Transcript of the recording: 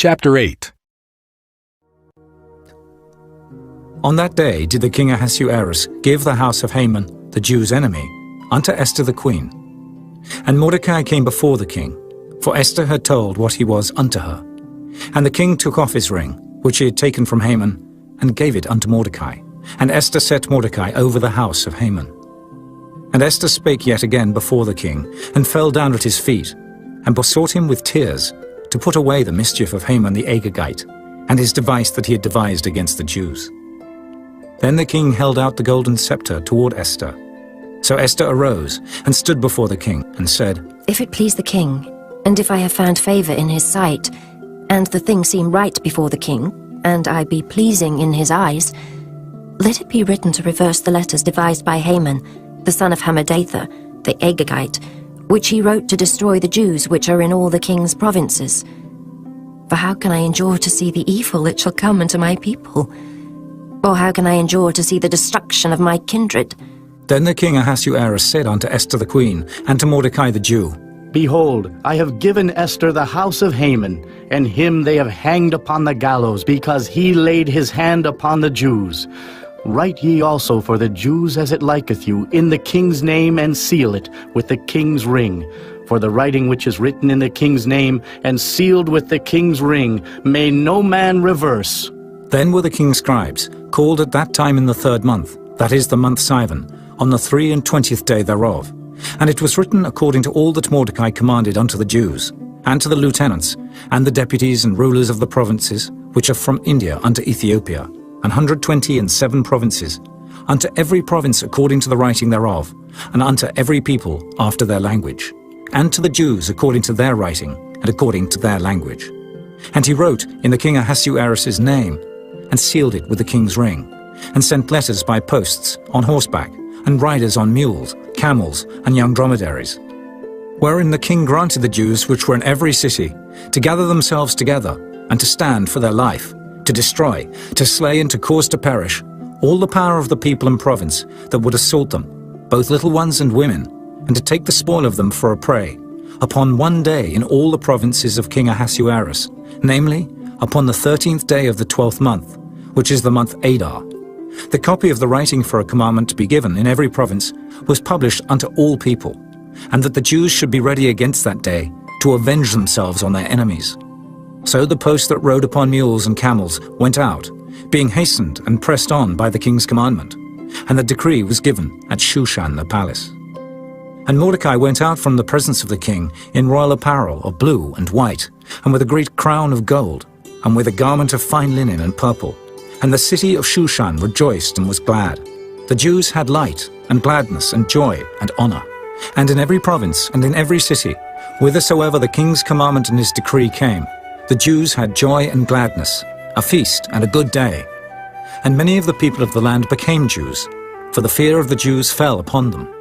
Chapter 8. On that day did the king Ahasuerus give the house of Haman, the Jews' enemy, unto Esther the queen. And Mordecai came before the king, for Esther had told what he was unto her. And the king took off his ring, which he had taken from Haman, and gave it unto Mordecai. And Esther set Mordecai over the house of Haman. And Esther spake yet again before the king, and fell down at his feet, and besought him with tears to put away the mischief of Haman the Agagite, and his device that he had devised against the Jews. Then the king held out the golden scepter toward Esther. So Esther arose, and stood before the king, and said, If it please the king, and if I have found favor in his sight, and the thing seem right before the king, and I be pleasing in his eyes, let it be written to reverse the letters devised by Haman, the son of Hammedatha, the Agagite, which he wrote to destroy the Jews which are in all the king's provinces. For how can I endure to see the evil that shall come unto my people? Or how can I endure to see the destruction of my kindred? Then the king Ahasuerus said unto Esther the queen, and to Mordecai the Jew, Behold, I have given Esther the house of Haman, and him they have hanged upon the gallows, because he laid his hand upon the Jews. Write ye also for the Jews as it liketh you, in the king's name, and seal it with the king's ring. For the writing which is written in the king's name, and sealed with the king's ring, may no man reverse. Then were the king's scribes called at that time in the 3rd month, that is the month Sivan, on the 23rd day thereof. And it was written according to all that Mordecai commanded unto the Jews, and to the lieutenants, and the deputies and rulers of the provinces, which are from India unto Ethiopia, 127 provinces, unto every province according to the writing thereof, and unto every people after their language, and to the Jews according to their writing, and according to their language. And he wrote in the king Ahasuerus' name, and sealed it with the king's ring, and sent letters by posts, on horseback, and riders on mules, camels, and young dromedaries. Wherein the king granted the Jews which were in every city to gather themselves together, and to stand for their life, to destroy, to slay, and to cause to perish all the power of the people and province that would assault them, both little ones and women, and to take the spoil of them for a prey, upon one day in all the provinces of King Ahasuerus, namely, upon the 13th day of the 12th month, which is the month Adar. The copy of the writing for a commandment to be given in every province was published unto all people, and that the Jews should be ready against that day to avenge themselves on their enemies. So the posts that rode upon mules and camels went out, being hastened and pressed on by the king's commandment, and the decree was given at Shushan the palace. And Mordecai went out from the presence of the king in royal apparel of blue and white, and with a great crown of gold, and with a garment of fine linen and purple. And the city of Shushan rejoiced and was glad. The Jews had light and gladness and joy and honor. And in every province and in every city, whithersoever the king's commandment and his decree came, the Jews had joy and gladness, a feast and a good day. And many of the people of the land became Jews, for the fear of the Jews fell upon them.